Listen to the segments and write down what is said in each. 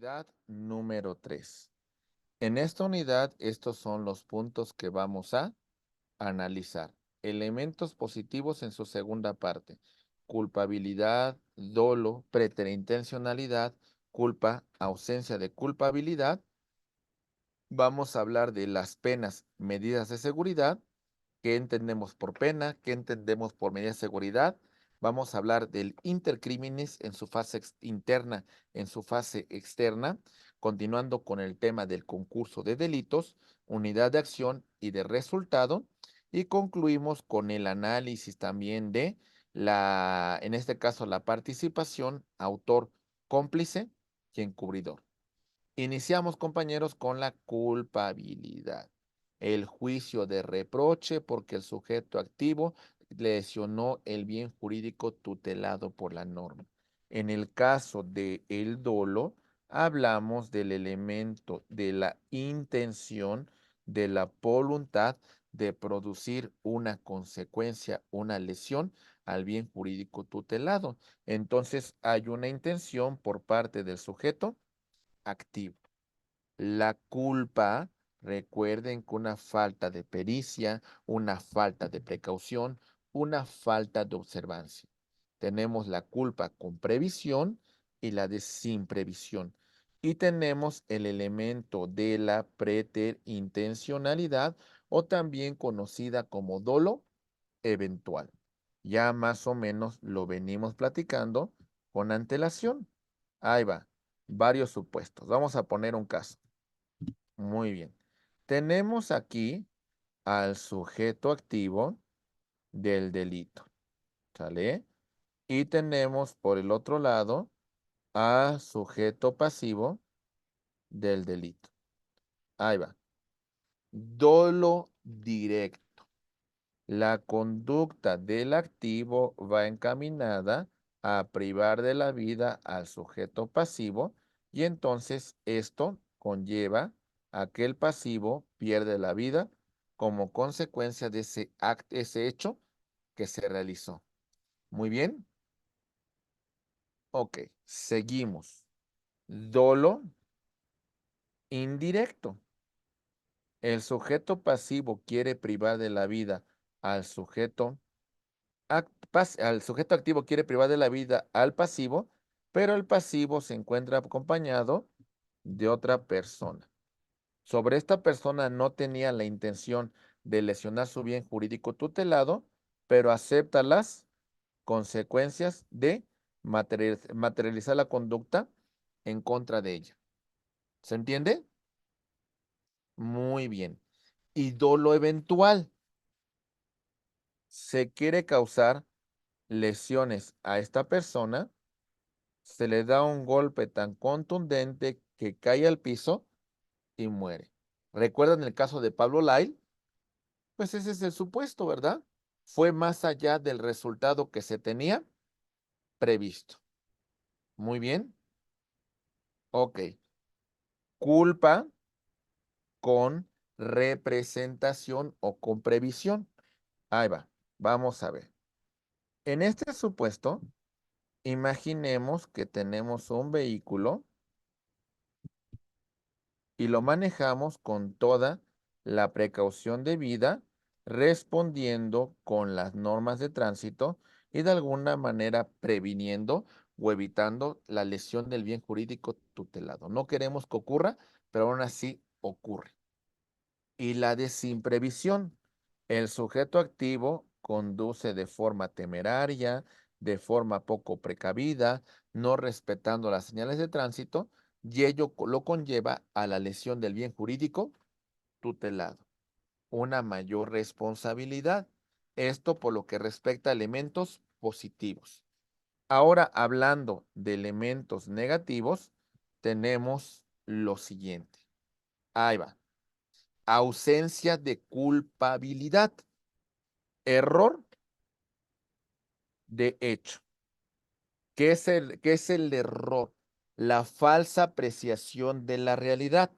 Unidad número 3. En esta unidad, estos son los puntos que vamos a analizar. Elementos positivos en su segunda parte. Culpabilidad, dolo, preterintencionalidad, culpa, ausencia de culpabilidad. Vamos a hablar de las penas, medidas de seguridad. ¿Qué entendemos por pena? ¿Qué entendemos por medida de seguridad? Vamos a hablar del intercriminis en su fase interna, en su fase externa, continuando con el tema del concurso de delitos, unidad de acción y de resultado, y concluimos con el análisis también de en este caso, la participación, autor, cómplice y encubridor. Iniciamos, compañeros, con la culpabilidad. El juicio de reproche porque el sujeto activo lesionó el bien jurídico tutelado por la norma. En el caso de el dolo, hablamos del elemento de la intención, de la voluntad de producir una consecuencia, una lesión al bien jurídico tutelado. Entonces, hay una intención por parte del sujeto activo. La culpa, recuerden que una falta de pericia, una falta de precaución, una falta de observancia. Tenemos la culpa con previsión y la de sin previsión. Y tenemos el elemento de la preterintencionalidad o también conocida como dolo eventual. Ya más o menos lo venimos platicando con antelación. Ahí va, varios supuestos. Vamos a poner un caso. Muy bien. Tenemos aquí al sujeto activo del delito, ¿sale? Y tenemos por el otro lado a sujeto pasivo del delito. Ahí va. Dolo directo. La conducta del activo va encaminada a privar de la vida al sujeto pasivo y entonces esto conlleva a que el pasivo pierde la vida como consecuencia de ese hecho que se realizó. Muy bien. Ok, seguimos. Dolo indirecto. El sujeto pasivo quiere privar de la vida al sujeto al sujeto activo quiere privar de la vida al pasivo, pero el pasivo se encuentra acompañado de otra persona. Sobre esta persona no tenía la intención de lesionar su bien jurídico tutelado, pero acepta las consecuencias de materializar la conducta en contra de ella. ¿Se entiende? Muy bien. Y dolo eventual. Se quiere causar lesiones a esta persona, se le da un golpe tan contundente que cae al piso y muere. ¿Recuerdan el caso de Pablo Lyle? Pues ese es el supuesto, ¿verdad? Fue más allá del resultado que se tenía previsto. Muy bien. Ok. Culpa con representación o con previsión. Ahí va. Vamos a ver. En este supuesto, imaginemos que tenemos un vehículo y lo manejamos con toda la precaución debida, respondiendo con las normas de tránsito y de alguna manera previniendo o evitando la lesión del bien jurídico tutelado. No queremos que ocurra, pero aún así ocurre. Y la de sin previsión. El sujeto activo conduce de forma temeraria, de forma poco precavida, no respetando las señales de tránsito, y ello lo conlleva a la lesión del bien jurídico tutelado. Una mayor responsabilidad. Esto por lo que respecta a elementos positivos. Ahora, hablando de elementos negativos, tenemos lo siguiente. Ahí va. Ausencia de culpabilidad. Error de hecho. Qué es el error? La falsa apreciación de la realidad.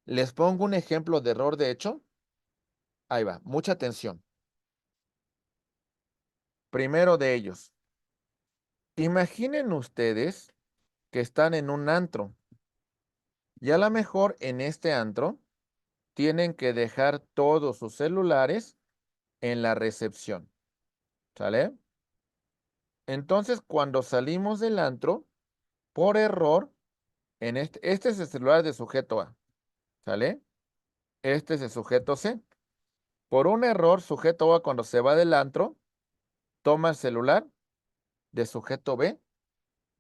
Les pongo un ejemplo de error de hecho. Ahí va, mucha atención. Primero de ellos, imaginen ustedes que están en un antro Y a lo mejor en este antro tienen que dejar todos sus celulares en la recepción, ¿sale? Entonces, cuando salimos del antro, por error, este es el celular de sujeto A, ¿sale? Este es el sujeto C. Por un error, sujeto A cuando se va del antro, toma el celular de sujeto B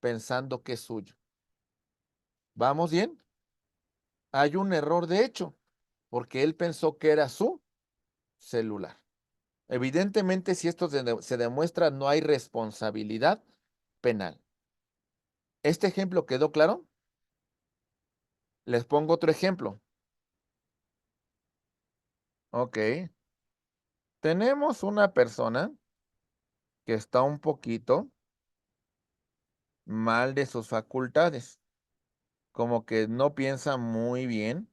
pensando que es suyo. ¿Vamos bien? Hay un error de hecho, porque él pensó que era su celular. Evidentemente, si esto se demuestra, no hay responsabilidad penal. ¿Este ejemplo quedó claro? Les pongo otro ejemplo. Ok. Tenemos una persona que está un poquito mal de sus facultades, como que no piensa muy bien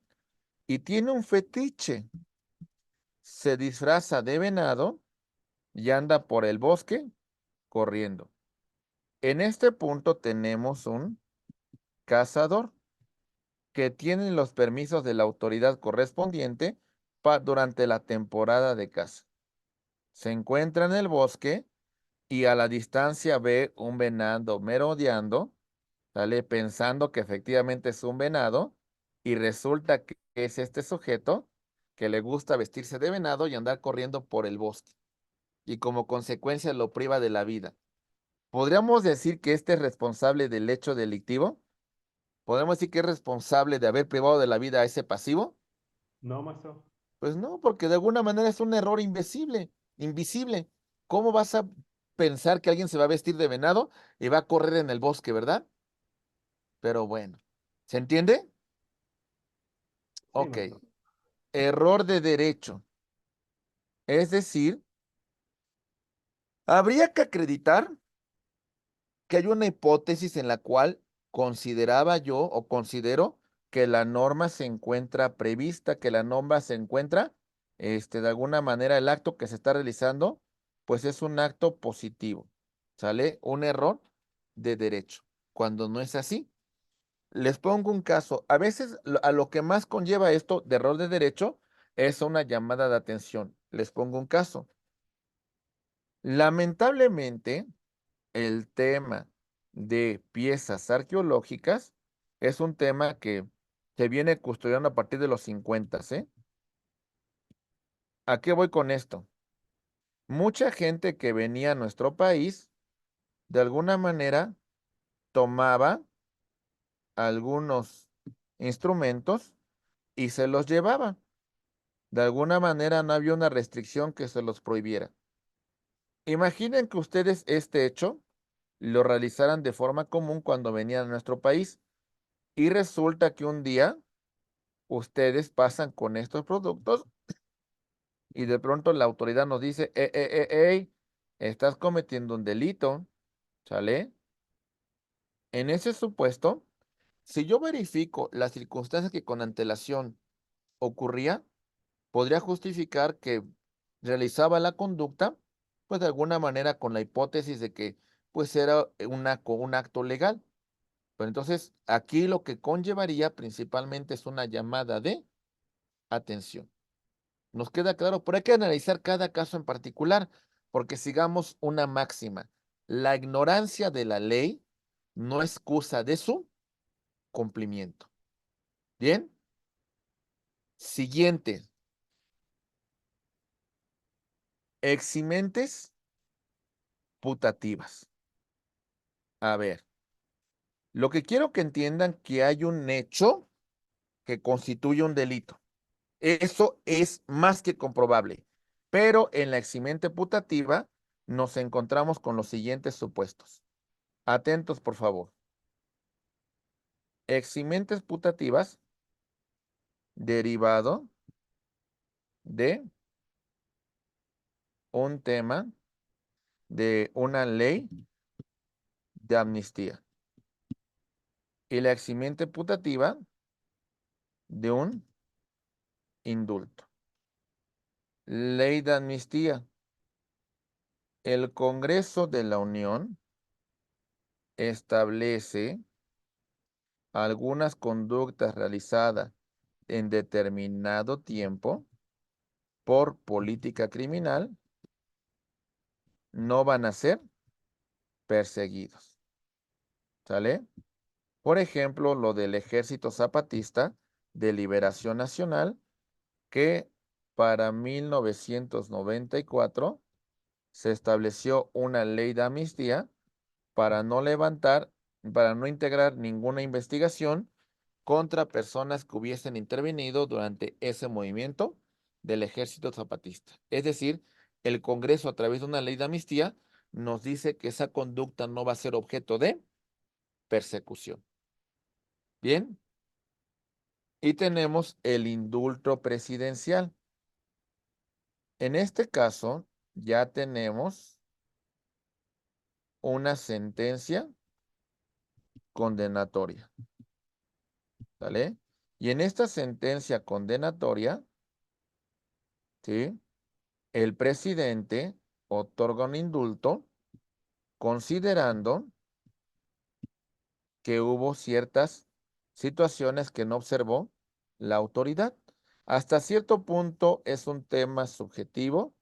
y tiene un fetiche. Se disfraza de venado y anda por el bosque corriendo. En este punto tenemos un cazador que tiene los permisos de la autoridad correspondiente durante la temporada de caza. Se encuentra en el bosque y a la distancia ve un venado merodeando, ¿sale? Pensando que efectivamente es un venado y resulta que es este sujeto que le gusta vestirse de venado y andar corriendo por el bosque y como consecuencia lo priva de la vida. ¿Podríamos decir que este es responsable del hecho delictivo? ¿Podemos decir que es responsable de haber privado de la vida a ese pasivo? No, maestro. Pues no, porque de alguna manera es un error invisible. ¿Cómo vas a pensar que alguien se va a vestir de venado y va a correr en el bosque, verdad? Pero bueno, ¿se entiende? Sí, Ok. maestro. Error de derecho. Es decir, habría que acreditar que hay una hipótesis en la cual consideraba yo o considero que la norma se encuentra prevista, que la norma se encuentra, de alguna manera el acto que se está realizando, pues es un acto positivo, ¿sale? Un error de derecho, cuando no es así. Les pongo un caso. A veces a lo que más conlleva esto de error de derecho es una llamada de atención. Les pongo un caso. Lamentablemente, el tema de piezas arqueológicas es un tema que se viene custodiando a partir de los 50, ¿eh? ¿A qué voy con esto? Mucha gente que venía a nuestro país, de alguna manera, tomaba algunos instrumentos y se los llevaba. De alguna manera no había una restricción que se los prohibiera. Imaginen que ustedes este hecho lo realizaran de forma común cuando venían a nuestro país y resulta que un día ustedes pasan con estos productos y de pronto la autoridad nos dice, ey, estás cometiendo un delito, ¿sale? En ese supuesto, si yo verifico las circunstancias que con antelación ocurría, podría justificar que realizaba la conducta, pues de alguna manera con la hipótesis de que pues era un acto legal. Pero entonces aquí lo que conllevaría principalmente es una llamada de atención. Nos queda claro, pero hay que analizar cada caso en particular, porque sigamos una máxima. La ignorancia de la ley no excusa de su cumplimiento. Bien, siguiente. Eximentes putativas. A ver, lo que quiero que entiendan que hay un hecho que constituye un delito. Eso es más que comprobable. Pero en la eximente putativa nos encontramos con los siguientes supuestos. Atentos, por favor. Eximentes putativas derivado de un tema de una ley de amnistía y la eximiente putativa de un indulto. Ley de amnistía. El Congreso de la Unión establece algunas conductas realizadas en determinado tiempo por política criminal no van a ser perseguidos. ¿Sale? Por ejemplo, lo del Ejército Zapatista de Liberación Nacional, que para 1994 se estableció una ley de amnistía para no para no integrar ninguna investigación contra personas que hubiesen intervenido durante ese movimiento del Ejército Zapatista. Es decir, el Congreso, a través de una ley de amnistía, nos dice que esa conducta no va a ser objeto de persecución. Bien. Y tenemos el indulto presidencial. En este caso, ya tenemos una sentencia condenatoria. ¿Vale? Y en esta sentencia condenatoria, ¿sí? El presidente otorga un indulto considerando que hubo ciertas situaciones que no observó la autoridad. Hasta cierto punto es un tema subjetivo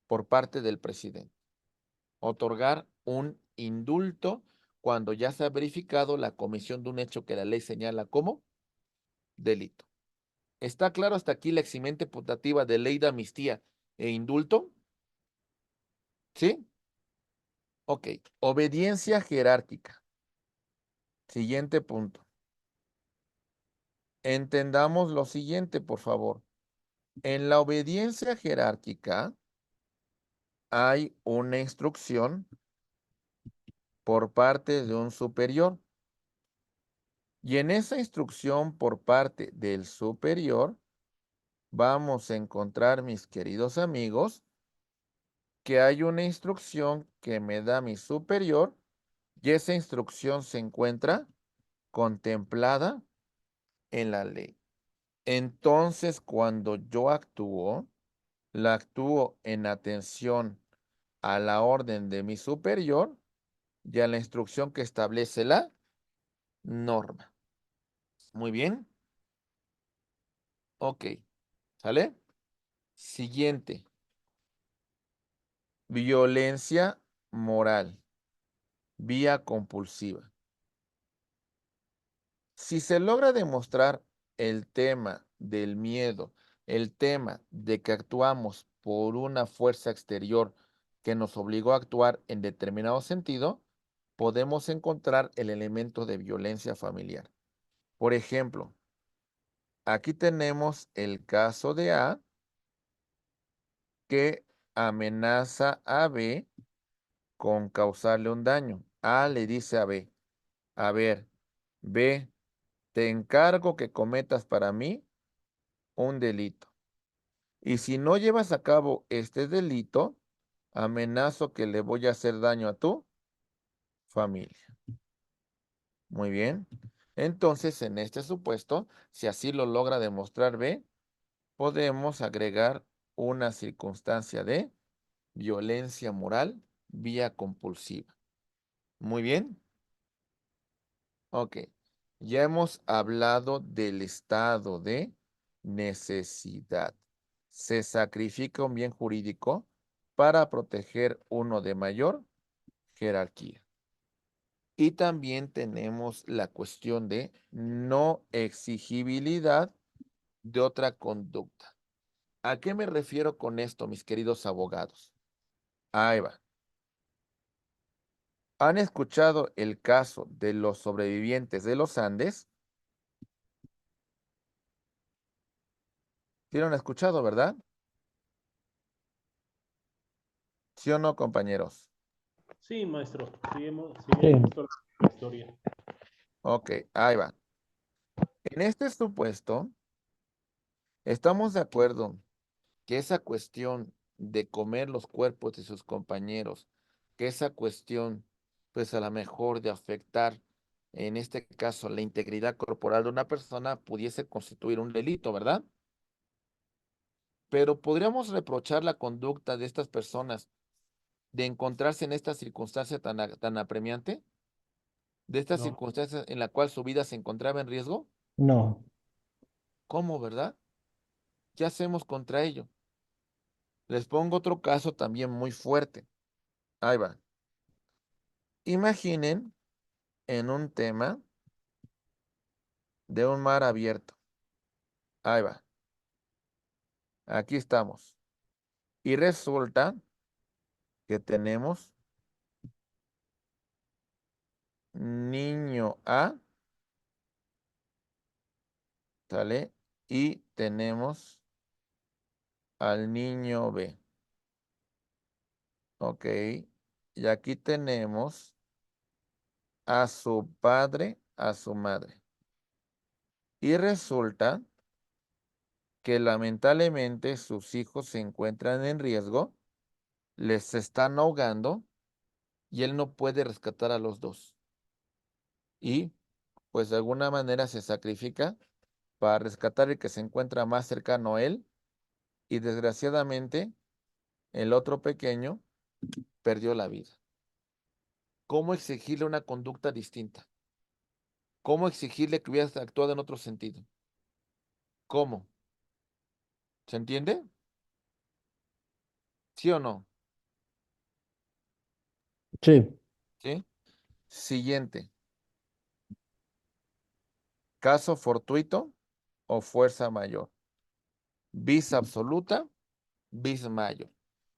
por parte del presidente. Otorgar un indulto cuando ya se ha verificado la comisión de un hecho que la ley señala como delito. ¿Está claro hasta aquí la eximente putativa de ley de amnistía e indulto? ¿Sí? Ok. Obediencia jerárquica. Siguiente punto. Entendamos lo siguiente, por favor. En la obediencia jerárquica hay una instrucción por parte de un superior. Y en esa instrucción por parte del superior, vamos a encontrar, mis queridos amigos, que hay una instrucción que me da mi superior y esa instrucción se encuentra contemplada en la ley. Entonces, cuando yo actúo, la actúo en atención a la orden de mi superior y a la instrucción que establece la norma. Muy bien. Ok. ¿Sale? Siguiente. Violencia moral. Vía compulsiva. Si se logra demostrar el tema del miedo, el tema de que actuamos por una fuerza exterior que nos obligó a actuar en determinado sentido, podemos encontrar el elemento de violencia familiar. Por ejemplo, aquí tenemos el caso de A que amenaza a B con causarle un daño. A le dice a B, a ver, B, te encargo que cometas para mí un delito. Y si no llevas a cabo este delito, amenazo que le voy a hacer daño a tu familia. Muy bien. Entonces, en este supuesto, si así lo logra demostrar B, podemos agregar una circunstancia de violencia moral vía compulsiva. Muy bien. Ok. Ya hemos hablado del estado de necesidad. Se sacrifica un bien jurídico para proteger uno de mayor jerarquía. Y también tenemos la cuestión de no exigibilidad de otra conducta. ¿A qué me refiero con esto, mis queridos abogados? Ahí va. ¿Han escuchado el caso de los sobrevivientes de los Andes? ¿Sí lo han escuchado, verdad? ¿Sí o no, compañeros? Sí, maestro. Sí hemos visto la historia. Ok, ahí va. En este supuesto, estamos de acuerdo que esa cuestión de comer los cuerpos de sus compañeros, que esa cuestión, pues a lo mejor de afectar, en este caso, la integridad corporal de una persona, pudiese constituir un delito, ¿verdad? Pero podríamos reprochar la conducta de estas personas de encontrarse en esta circunstancia tan apremiante. de estas No. circunstancias en la cual su vida se encontraba en riesgo? No. ¿Cómo, verdad? ¿Qué hacemos contra ello? Les pongo otro caso también muy fuerte. Ahí va. Imaginen en un tema de un mar abierto. Ahí va. Aquí estamos. Y resulta que tenemos niño A, ¿sale? Y tenemos al niño B. Ok. Y aquí tenemos a su padre, a su madre. Y resulta que lamentablemente sus hijos se encuentran en riesgo, les están ahogando y él no puede rescatar a los dos. Y pues de alguna manera se sacrifica para rescatar el que se encuentra más cercano a él y desgraciadamente el otro pequeño perdió la vida. ¿Cómo exigirle una conducta distinta? ¿Cómo exigirle que hubiera actuado en otro sentido? ¿Cómo? ¿Se entiende? ¿Sí o no? Sí. ¿Sí? Siguiente. Caso fortuito o fuerza mayor. Vis absoluta, vis mayor.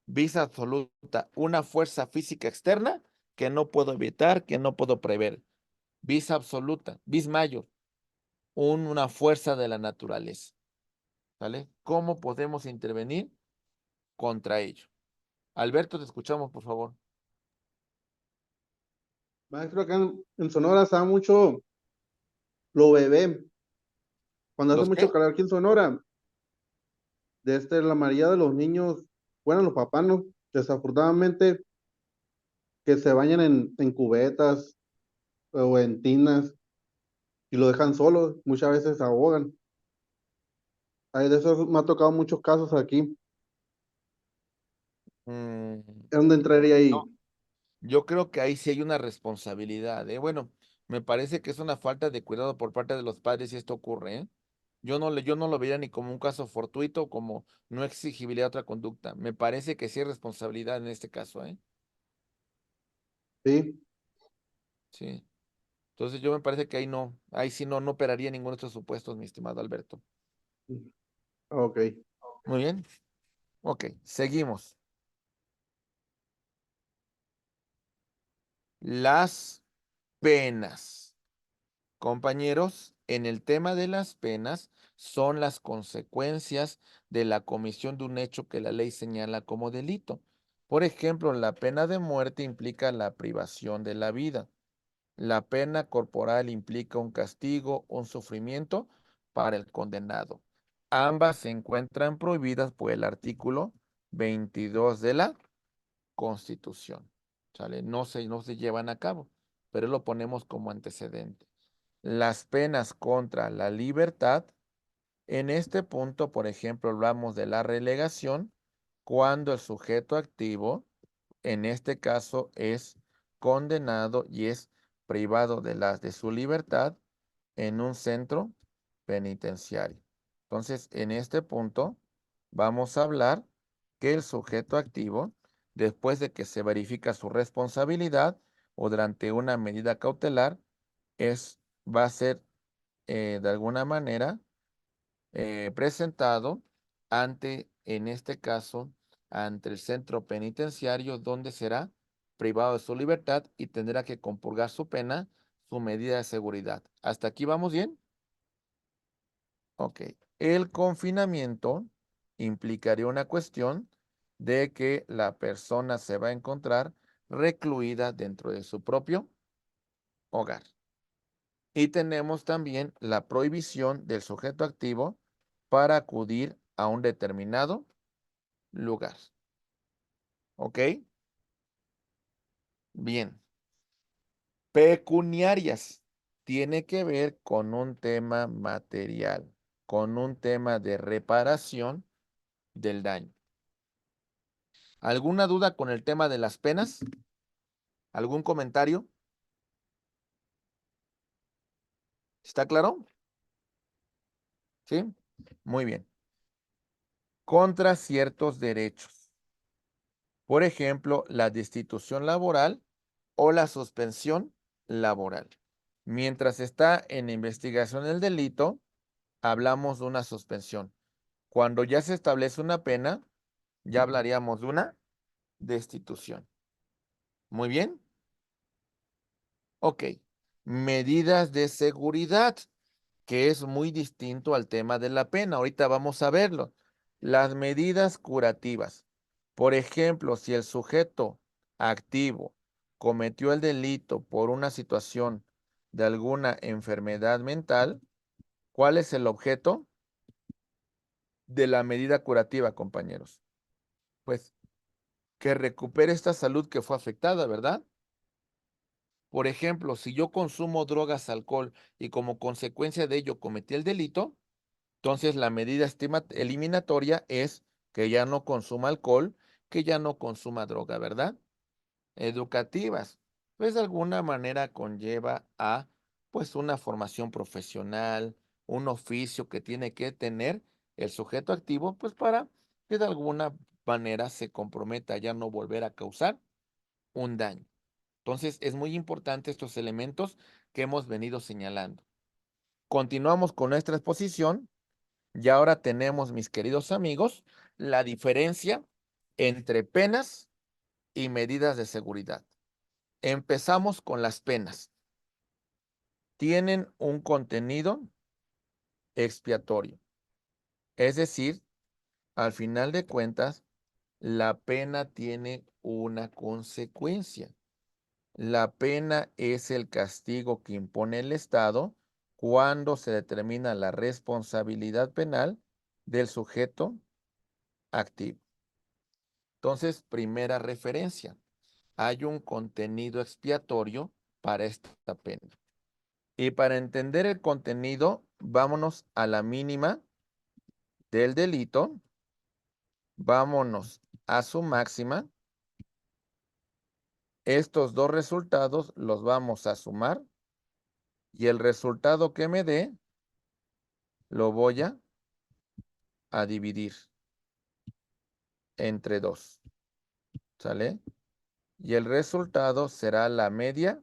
Vis absoluta, una fuerza física externa que no puedo evitar, que no puedo prever. Vis absoluta, vis mayor, una fuerza de la naturaleza. ¿Vale? ¿Cómo podemos intervenir contra ello? Alberto, te escuchamos, por favor. Maestro, acá en Sonora se da mucho lo bebé. Cuando hace ¿Los mucho qué? calor aquí en Sonora, la mayoría de los niños, bueno, los papás, ¿no? Desafortunadamente, que se bañan en cubetas o en tinas y lo dejan solo, muchas veces se ahogan. Ay, de eso me ha tocado muchos casos aquí. Mm, ¿Es donde entraría no, ahí? yo creo que ahí sí hay una responsabilidad, ¿eh? Bueno, me parece que es una falta de cuidado por parte de los padres si esto ocurre, ¿eh? Yo no lo vería ni como un caso fortuito, como no exigibilidad a otra conducta. Me parece que sí hay responsabilidad en este caso, ¿eh? Sí. Sí. Entonces yo me parece que ahí sí no operaría ninguno de estos supuestos, mi estimado Alberto. Ok. Muy bien. Ok, seguimos. Las penas. Compañeros, en el tema de las penas son las consecuencias de la comisión de un hecho que la ley señala como delito. Por ejemplo, la pena de muerte implica la privación de la vida. La pena corporal implica un castigo, un sufrimiento para el condenado. Ambas se encuentran prohibidas por el artículo 22 de la Constitución. ¿Sale? No se llevan a cabo, pero lo ponemos como antecedente. Las penas contra la libertad. En este punto, por ejemplo, hablamos de la relegación cuando el sujeto activo, en este caso, es condenado y es privado de su libertad en un centro penitenciario. Entonces, en este punto, vamos a hablar que el sujeto activo, después de que se verifica su responsabilidad o durante una medida cautelar, va a ser de alguna manera presentado en este caso, ante el centro penitenciario donde será privado de su libertad y tendrá que compurgar su pena, su medida de seguridad. ¿Hasta aquí vamos bien? Ok. El confinamiento implicaría una cuestión de que la persona se va a encontrar recluida dentro de su propio hogar. Y tenemos también la prohibición del sujeto activo para acudir a un determinado lugar. ¿Ok? Bien. Pecuniarias. Tiene que ver con un tema material, con un tema de reparación del daño. ¿Alguna duda con el tema de las penas? ¿Algún comentario? ¿Está claro? ¿Sí? Muy bien. Contra ciertos derechos. Por ejemplo, la destitución laboral o la suspensión laboral. Mientras está en investigación el delito, hablamos de una suspensión. Cuando ya se establece una pena, ya hablaríamos de una destitución. Muy bien. Ok. Medidas de seguridad, que es muy distinto al tema de la pena. Ahorita vamos a verlo. Las medidas curativas. Por ejemplo, si el sujeto activo cometió el delito por una situación de alguna enfermedad mental, ¿cuál es el objeto de la medida curativa, compañeros? Pues que recupere esta salud que fue afectada, ¿verdad? Por ejemplo, si yo consumo drogas, alcohol y como consecuencia de ello cometí el delito, entonces la medida eliminatoria es que ya no consuma alcohol, que ya no consuma droga, ¿verdad? Educativas, pues de alguna manera conlleva a pues una formación profesional, un oficio que tiene que tener el sujeto activo, pues para que de alguna manera se comprometa a ya no volver a causar un daño. Entonces es muy importante estos elementos que hemos venido señalando. Continuamos con nuestra exposición y ahora tenemos, mis queridos amigos, la diferencia entre penas y medidas de seguridad. Empezamos con las penas. Tienen un contenido expiatorio. Es decir, al final de cuentas, la pena tiene una consecuencia. La pena es el castigo que impone el Estado cuando se determina la responsabilidad penal del sujeto activo. Entonces, primera referencia, hay un contenido expiatorio para esta pena. Y para entender el contenido, vámonos a la mínima del delito, vámonos a su máxima. Estos dos resultados los vamos a sumar y el resultado que me dé lo voy a dividir entre 2. ¿Sale? Y el resultado será la media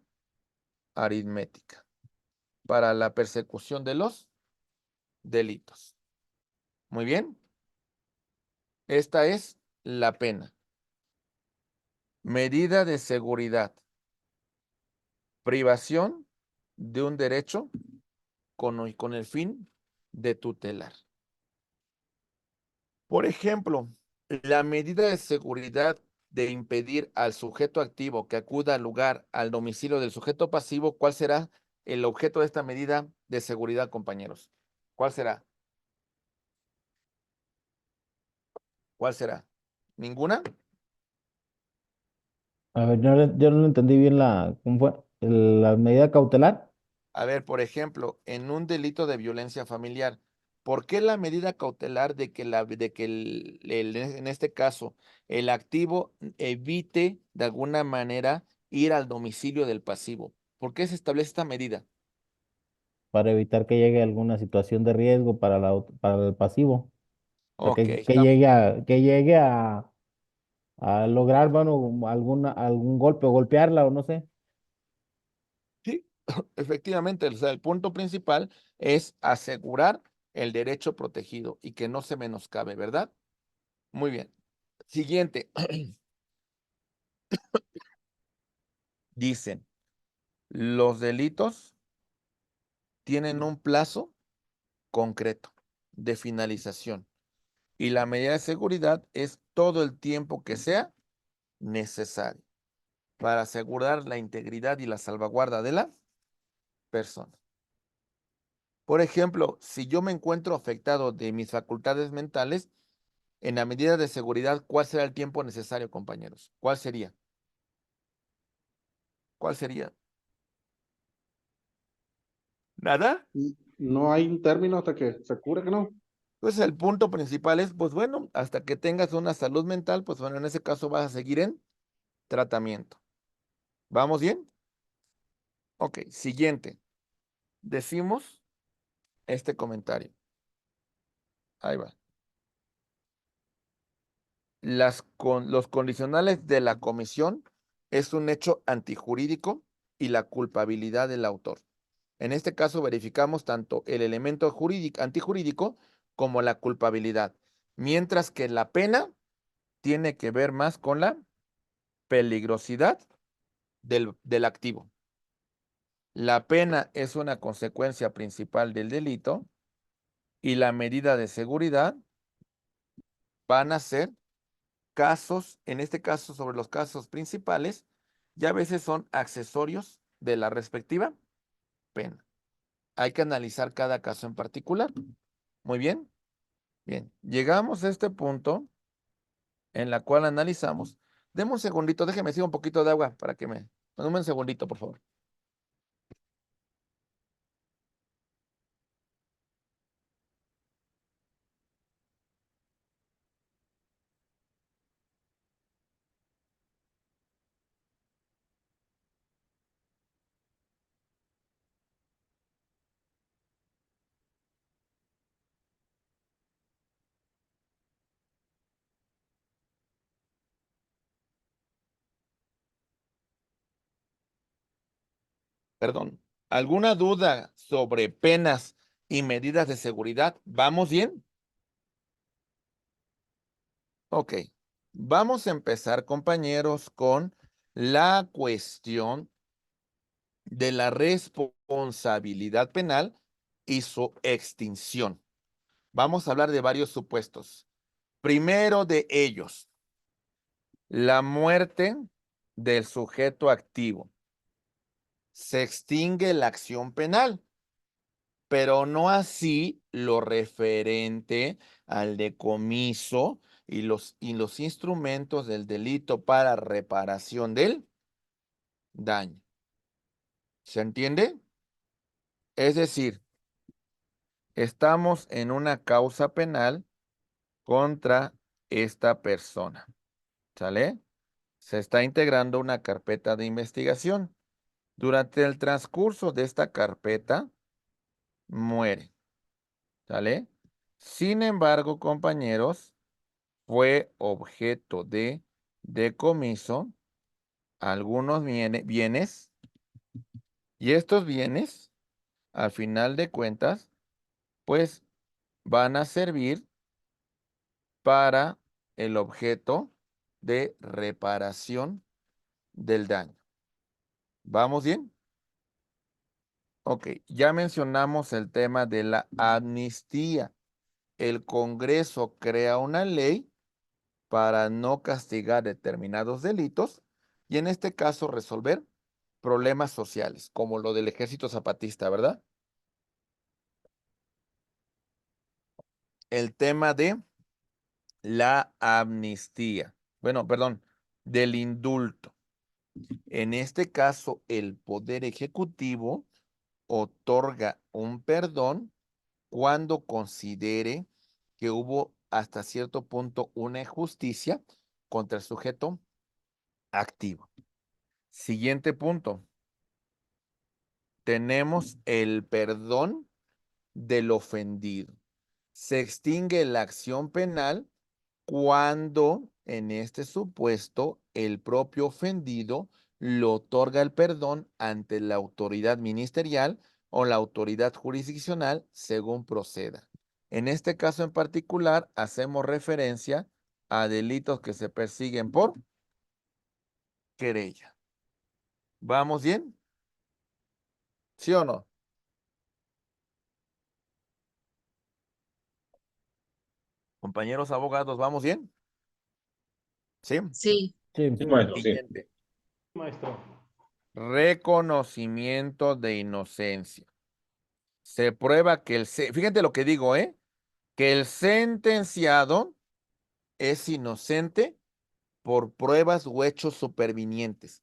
aritmética para la persecución de los delitos. Muy bien. Esta es la pena. Medida de seguridad. Privación de un derecho con el fin de tutelar. Por ejemplo, la medida de seguridad de impedir al sujeto activo que acuda al lugar, al domicilio del sujeto pasivo, ¿cuál será el objeto de esta medida de seguridad, compañeros? ¿Cuál será? ¿Cuál será? ¿Ninguna? A ver, yo no entendí bien ¿cómo fue? La medida cautelar A ver, por ejemplo, en un delito de violencia familiar, ¿por qué la medida cautelar de que, en este caso el activo evite de alguna manera ir al domicilio del pasivo? ¿Por qué se establece esta medida? para evitar que llegue alguna situación de riesgo para para el pasivo. O sea, Ok, que llegue a lograr, bueno, algún golpe o golpearla o no sé. sí, efectivamente, o sea, el punto principal es asegurar el derecho protegido y que no se menoscabe, ¿verdad? Muy bien. Siguiente, dicen, los delitos tienen un plazo concreto de finalización y la medida de seguridad es todo el tiempo que sea necesario para asegurar la integridad y la salvaguarda de la persona. Por ejemplo, si yo me encuentro afectado de mis facultades mentales, en la medida de seguridad, ¿cuál será el tiempo necesario, compañeros? ¿Cuál sería? ¿Cuál sería? ¿Nada? No hay un término hasta que se cure, que no. Pues el punto principal es, pues bueno, hasta que tengas una salud mental, pues bueno, en ese caso vas a seguir en tratamiento. ¿Vamos bien? Ok, siguiente. decimos este comentario. Ahí va. Los condicionales de la comisión es un hecho antijurídico y la culpabilidad del autor. En este caso verificamos tanto el elemento antijurídico como la culpabilidad, mientras que la pena tiene que ver más con la peligrosidad del activo. La pena es una consecuencia principal del delito y la medida de seguridad van a ser casos, en este caso sobre los casos principales, y a veces son accesorios de la respectiva pena. Hay que analizar cada caso en particular. Muy bien. Bien, llegamos a este punto en la cual analizamos. Deme un segundito, déjeme decir un poquito de agua para que me... Dame un segundito, por favor. Perdón. ¿Alguna duda sobre penas y medidas de seguridad? ¿Vamos bien? Ok. Vamos a empezar, compañeros, con la cuestión de la responsabilidad penal y su extinción. Vamos a hablar de varios supuestos. Primero de ellos, la muerte del sujeto activo. Se extingue la acción penal, pero no así lo referente al decomiso y los instrumentos del delito para reparación del daño. ¿Se entiende? Es decir, estamos en una causa penal contra esta persona. ¿Sale? Se está integrando una carpeta de investigación. Durante el transcurso de esta carpeta, muere. ¿Sale? Sin embargo, compañeros, fue objeto de decomiso algunos bienes y estos bienes, al final de cuentas, pues van a servir para el objeto de reparación del daño. ¿Vamos bien? Ok, ya mencionamos el tema de la amnistía. El Congreso crea una ley para no castigar determinados delitos y en este caso resolver problemas sociales, como lo del Ejército Zapatista, ¿verdad? El tema de la amnistía. Bueno, perdón, del indulto. En este caso, el Poder Ejecutivo otorga un perdón cuando considere que hubo hasta cierto punto una injusticia contra el sujeto activo. Siguiente punto. Tenemos el perdón del ofendido. Se extingue la acción penal cuando en este supuesto el propio ofendido lo otorga el perdón ante la autoridad ministerial o la autoridad jurisdiccional según proceda. En este caso en particular hacemos referencia a delitos que se persiguen por querella. ¿Vamos bien? ¿Sí o no? Compañeros abogados, ¿vamos bien? ¿Sí? Sí, Sí. Sí, maestro, sí. Siguiente. Maestro. Reconocimiento de inocencia. Se prueba que fíjate lo que digo, que el sentenciado es inocente por pruebas u hechos supervinientes.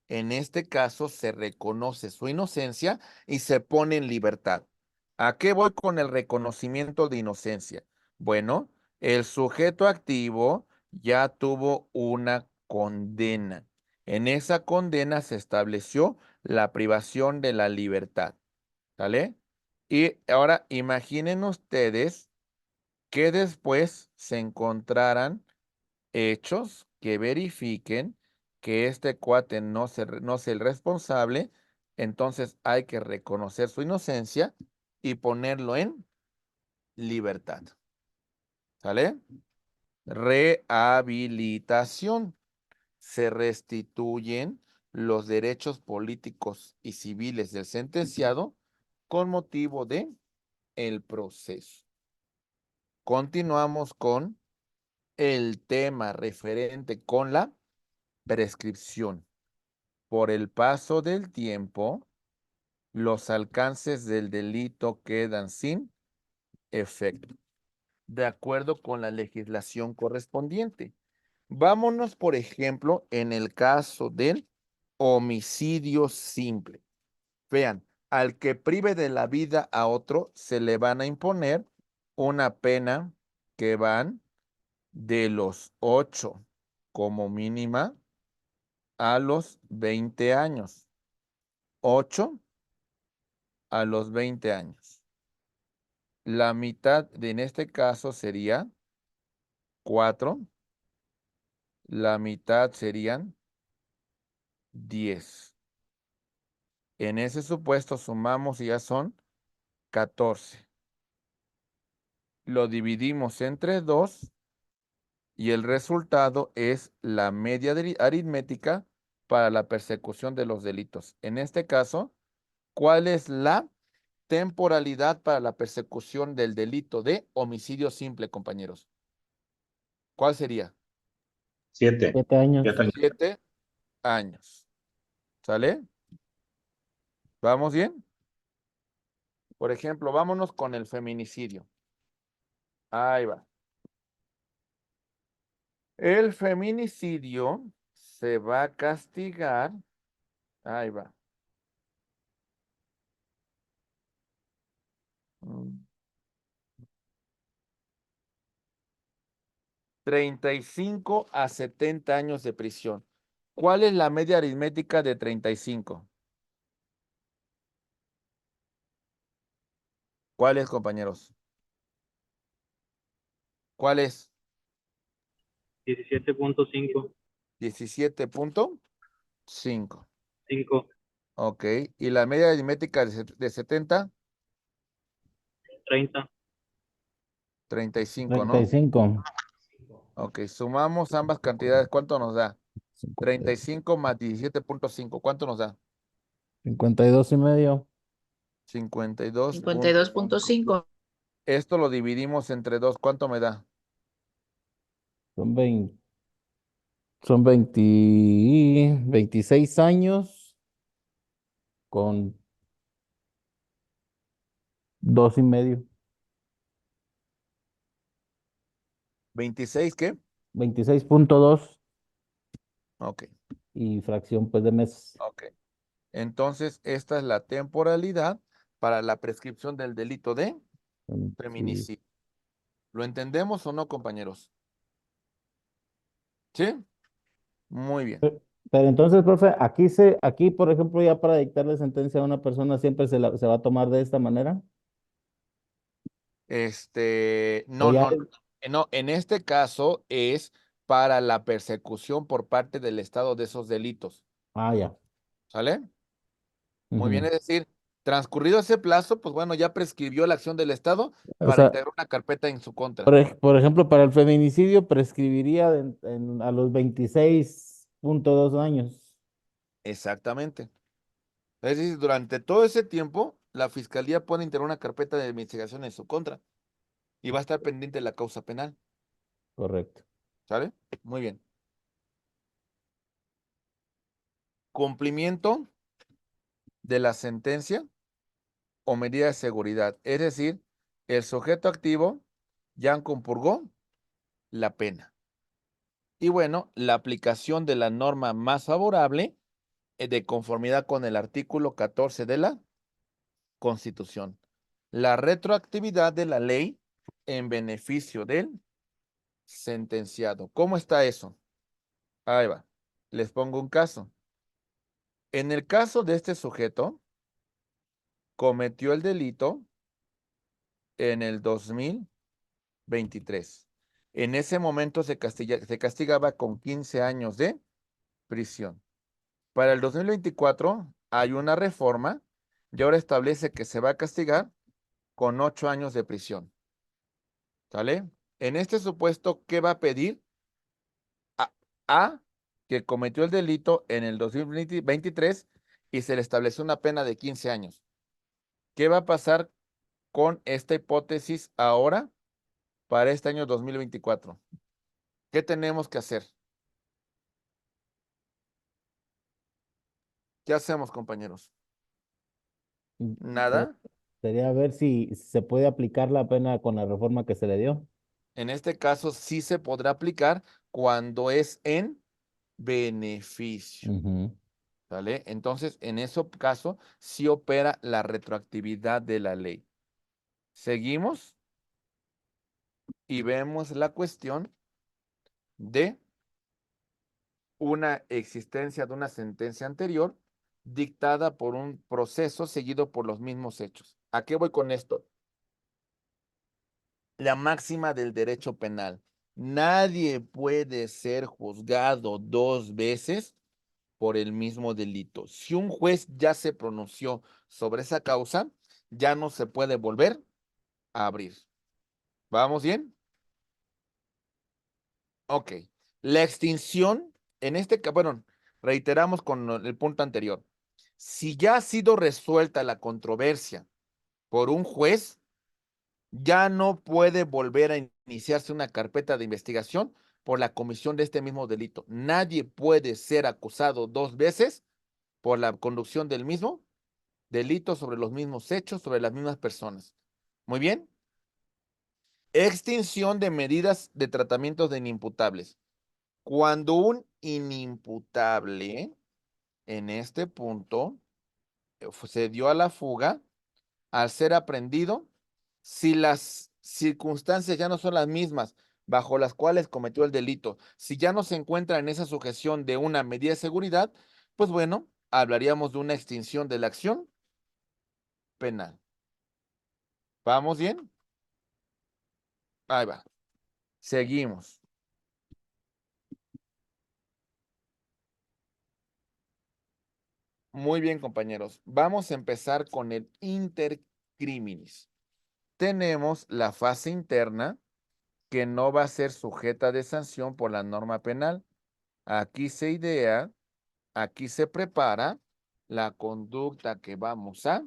En este caso se reconoce su inocencia y se pone en libertad. ¿A qué voy con el reconocimiento de inocencia? Bueno, el sujeto activo ya tuvo una condena. En esa condena se estableció la privación de la libertad. ¿Sale? Y ahora imaginen ustedes que después se encontraran hechos que verifiquen que este cuate no es el responsable, entonces hay que reconocer su inocencia y ponerlo en libertad. ¿Sale? Rehabilitación. Se restituyen los derechos políticos y civiles del sentenciado con motivo de el proceso. Continuamos con el tema referente con la prescripción. Por el paso del tiempo, los alcances del delito quedan sin efecto, de acuerdo con la legislación correspondiente. Vámonos, por ejemplo, en el caso del homicidio simple. Vean, al que prive de la vida a otro, se le van a imponer una pena que van de los 8 como mínima a los 20 años. 8 a los 20 años. La mitad en este caso sería 4. La mitad serían 10. En ese supuesto sumamos y ya son 14. Lo dividimos entre 2 y el resultado es la media aritmética para la persecución de los delitos. En este caso, ¿cuál es la temporalidad para la persecución del delito de homicidio simple, compañeros? ¿Cuál sería? 7. 7 años. 7 años. ¿Sale? ¿Vamos bien? Por ejemplo, vámonos con el feminicidio. Ahí va. El feminicidio se va a castigar. Ahí va. 35 a 70 años de prisión. ¿Cuál es la media aritmética de 35? ¿Cuál es, compañeros? ¿Cuál es? 17.5. 17.5. 5. Ok. ¿Y la media aritmética de 70? 30. 35, ¿no? 35. Ok. Sumamos ambas cantidades. ¿Cuánto nos da? 35 más 17.5. ¿Cuánto nos da? 52 y medio. 52. 52.5. Esto lo dividimos entre 2. ¿Cuánto me da? Son 20, son 26 años con 2 y medio. ¿26 qué? 26.2 Ok. y fracción pues de mes. Ok. Entonces, esta es la temporalidad para la prescripción del delito de Sí. feminicidio. ¿Lo entendemos o no, compañeros? ¿Sí? Muy bien. Pero entonces, profe, aquí, por ejemplo, ya para dictarle sentencia a una persona siempre se va a tomar de esta manera. No, O ya, no, en este caso es para la persecución por parte del Estado de esos delitos. ya. ¿Sale? Muy bien, Ujú. es decir, transcurrido ese plazo, pues bueno, ya prescribió la acción del Estado O para sea, integrar una carpeta en su contra. por ejemplo, para el feminicidio prescribiría a los 26.2 años. Exactamente. Es decir, durante todo ese tiempo, la fiscalía puede integrar una carpeta de investigación en su contra y va a estar pendiente de la causa penal. Correcto. ¿Sale? Muy bien. Cumplimiento de la sentencia o medida de seguridad. Es decir, el sujeto activo ya compurgó la pena. Y bueno, la aplicación de la norma más favorable de conformidad con el artículo 14 de la Constitución. La retroactividad de la ley en beneficio del sentenciado. ¿Cómo está eso? Ahí va. Les pongo un caso. En el caso de este sujeto, cometió el delito en el 2023. En ese momento se castigaba con 15 años de prisión. Para el 2024 hay una reforma y ahora establece que se va a castigar con 8 años de prisión. ¿Sale? En este supuesto, ¿qué va a pedir? A, que cometió el delito en el 2023 y se le estableció una pena de 15 años. ¿Qué va a pasar con esta hipótesis ahora para este año 2024? ¿Qué tenemos que hacer? ¿Qué hacemos, compañeros? Se- Nada. Sería ver si se puede aplicar la pena con la reforma que se le dio. En este caso sí se podrá aplicar cuando es en beneficio. Ujú. ¿Vale? Entonces, en ese caso, sí opera la retroactividad de la ley. Seguimos y vemos la cuestión de una existencia de una sentencia anterior dictada por un proceso seguido por los mismos hechos. ¿A qué voy con esto? La máxima del derecho penal. Nadie puede ser juzgado 2 veces por el mismo delito. Si un juez ya se pronunció sobre esa causa, ya no se puede volver a abrir. ¿Vamos bien? Ok. La extinción, en este caso, bueno, reiteramos con el punto anterior. Si ya ha sido resuelta la controversia por un juez, ya no puede volver a iniciarse una carpeta de investigación por la comisión de este mismo delito. Nadie puede ser acusado 2 veces por la conducción del mismo delito sobre los mismos hechos, sobre las mismas personas. Muy bien. Extinción de medidas de tratamientos de inimputables. Cuando un inimputable en este punto se dio a la fuga, al ser aprendido, si las circunstancias ya no son las mismas bajo las cuales cometió el delito, si ya no se encuentra en esa sujeción de una medida de seguridad, pues bueno, hablaríamos de una extinción de la acción penal. ¿Vamos bien? Ahí va. Seguimos. Muy bien, compañeros. Vamos a empezar con el intercriminis. Tenemos la fase interna que no va a ser sujeta de sanción por la norma penal. Aquí se idea, aquí se prepara la conducta que vamos a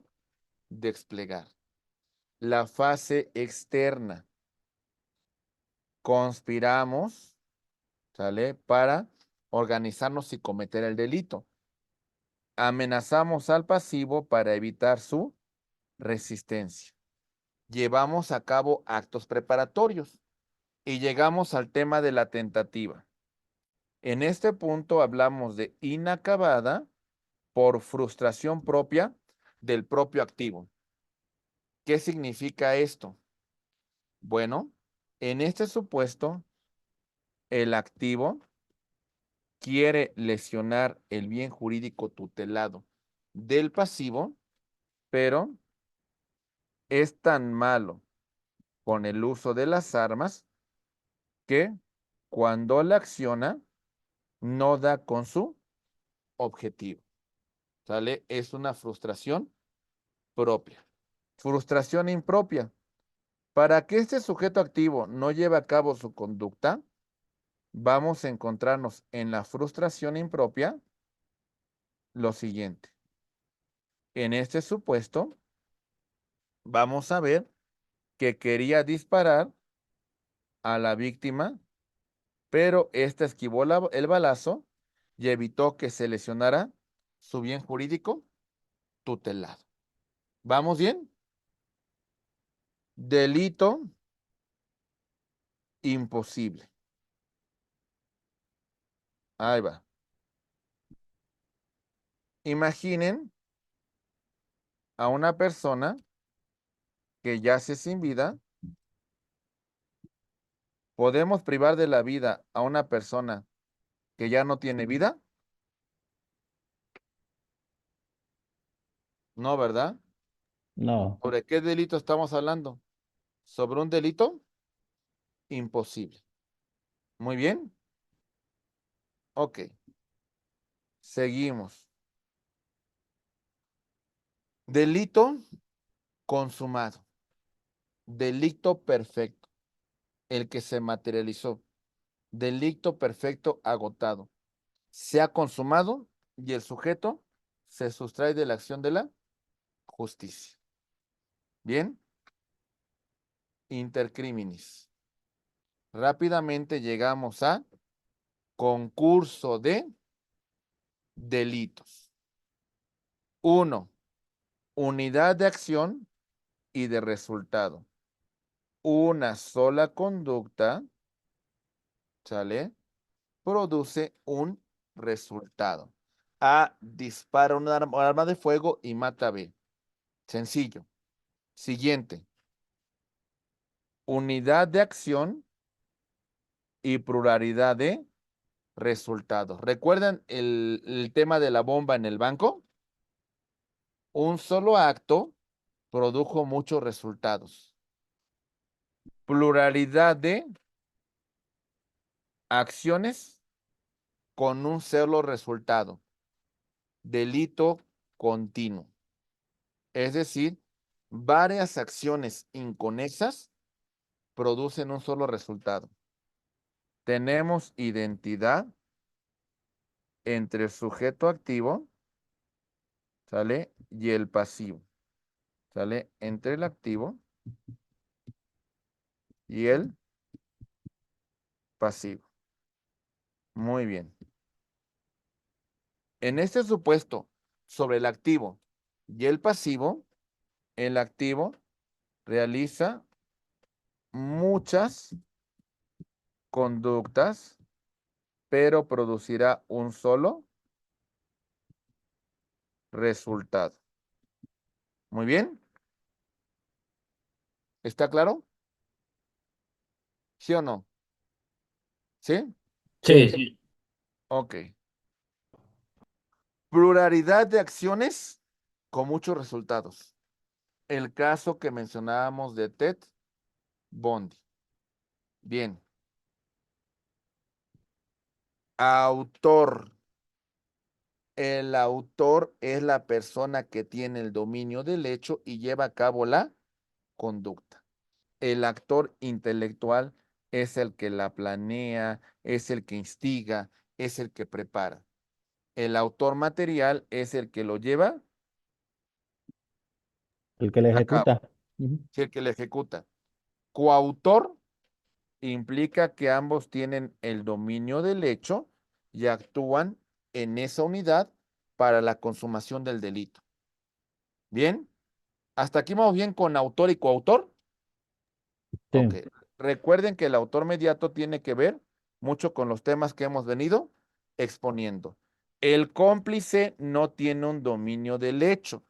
desplegar. La fase externa. Conspiramos, ¿sale? Para organizarnos y cometer el delito. Amenazamos al pasivo para evitar su resistencia. Llevamos a cabo actos preparatorios y llegamos al tema de la tentativa. En este punto hablamos de inacabada por frustración propia del propio activo. ¿Qué significa esto? Bueno, en este supuesto, el activo quiere lesionar el bien jurídico tutelado del pasivo, pero es tan malo con el uso de las armas que cuando la acciona no da con su objetivo. ¿Sale? Es una frustración propia. Frustración impropia. Para que este sujeto activo no lleve a cabo su conducta, vamos a encontrarnos en la frustración impropia lo siguiente. En este supuesto, vamos a ver que quería disparar a la víctima, pero ésta esquivó el balazo y evitó que se lesionara su bien jurídico tutelado. ¿Vamos bien? Delito imposible. Ahí va. Imaginen a una persona que yace sin vida. ¿Podemos privar de la vida a una persona que ya no tiene vida? No, ¿verdad? No. ¿Sobre qué delito estamos hablando? ¿Sobre un delito? Imposible. Muy bien. Ok. Seguimos. Delito consumado. Delito perfecto. El que se materializó. Delito perfecto agotado. Se ha consumado y el sujeto se sustrae de la acción de la justicia. Bien. Intercriminis. Rápidamente llegamos a concurso de delitos. 1. Unidad de acción y de resultado. Una sola conducta, ¿sale? Produce un resultado. A dispara un arma de fuego y mata a B. Sencillo. Siguiente. Unidad de acción y pluralidad de resultados. ¿Recuerdan el tema de la bomba en el banco? Un solo acto produjo muchos resultados. Pluralidad de acciones con un solo resultado. Delito continuo. Es decir, varias acciones inconexas producen un solo resultado. Tenemos identidad entre el sujeto activo, ¿sale? Y el pasivo, ¿sale? Entre el activo y el pasivo. Muy bien. En este supuesto, sobre el activo y el pasivo realiza muchas conductas, pero producirá un solo resultado. Muy bien. ¿Está claro? ¿Sí o no? ¿Sí? Sí. Ok. Pluralidad de acciones con muchos resultados. El caso que mencionábamos de Ted Bundy. Bien. Autor. El autor es la persona que tiene el dominio del hecho y lleva a cabo la conducta. El actor intelectual es el que la planea, es el que instiga, es el que prepara. El autor material es el que lo lleva El que le a cabo, ejecuta. Ujú. es el que lo ejecuta. Coautor implica que ambos tienen el dominio del hecho y actúan en esa unidad para la consumación del delito. ¿Bien? ¿Hasta aquí vamos bien con autor y coautor? Sí. Ok. Recuerden que el autor mediato tiene que ver mucho con los temas que hemos venido exponiendo. El cómplice no tiene un dominio del hecho.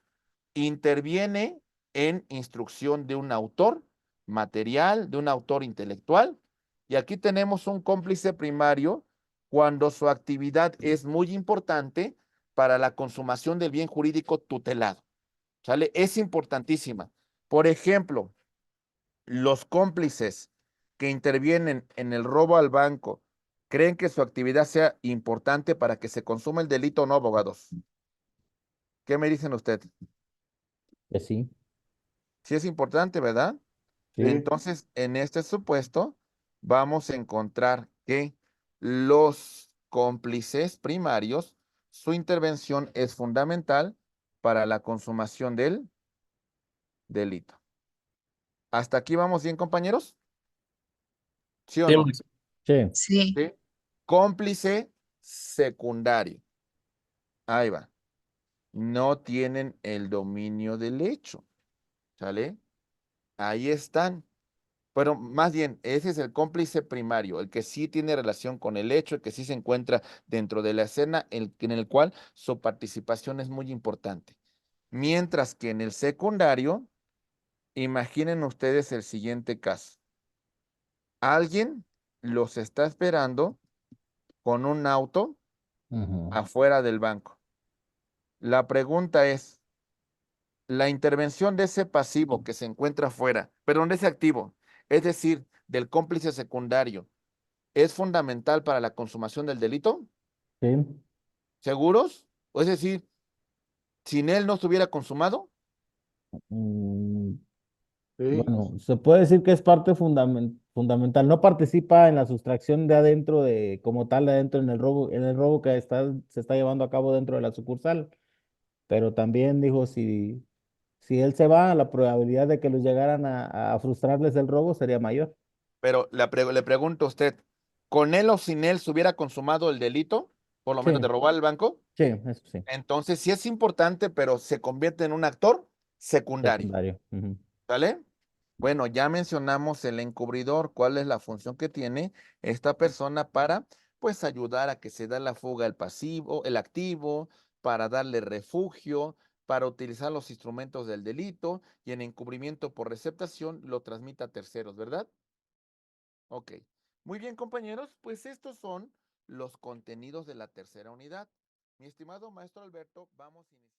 Interviene en instrucción de un autor material, de un autor intelectual. Y aquí tenemos un cómplice primario cuando su actividad es muy importante para la consumación del bien jurídico tutelado. ¿Sale? Es importantísima. Por ejemplo, los cómplices que intervienen en el robo al banco, ¿creen que su actividad sea importante para que se consuma el delito o no, abogados? ¿Qué me dicen ustedes? Que sí. Sí es importante, ¿verdad? Sí. Entonces, en este supuesto, vamos a encontrar que los cómplices primarios, su intervención es fundamental para la consumación del delito. ¿Hasta aquí vamos bien, compañeros? ¿Sí o Sí, no? maestro. Sí. Sí, ¿Sí? Cómplice secundario. Ahí va. No tienen el dominio del hecho. ¿Sale? Ahí están. Pero más bien, ese es el cómplice primario, el que sí tiene relación con el hecho, el que sí se encuentra dentro de la escena, en el cual su participación es muy importante. Mientras que en el secundario, imaginen ustedes el siguiente caso. Alguien los está esperando con un auto Ujú. afuera del banco. La pregunta es, la intervención de ese pasivo que se encuentra afuera, perdón, de ese activo, es decir, del cómplice secundario, ¿es fundamental para la consumación del delito? Sí. ¿Seguros? Es decir, sin él no estuviera consumado. Mm, Sí. bueno, se puede decir que es parte fundamental. No participa en la sustracción de adentro como tal, de adentro en el robo que se está llevando a cabo dentro de la sucursal. Pero también dijo, si él se va, la probabilidad de que los llegaran a frustrarles el robo sería mayor. Pero le pregunto a usted, ¿con él o sin él se hubiera consumado el delito, por lo Sí, menos de robar el banco? sí, eso sí, Entonces sí es importante, pero se convierte en un actor secundario. secundario. Ujú. ¿Sale? Bueno, ya mencionamos el encubridor, cuál es la función que tiene esta persona para, pues, ayudar a que se da la fuga el pasivo, el activo, para darle refugio, para utilizar los instrumentos del delito y en encubrimiento por receptación lo transmite a terceros, ¿verdad? Ok. Muy bien, compañeros, pues estos son los contenidos de la tercera unidad. Mi estimado maestro Alberto, vamos a iniciar.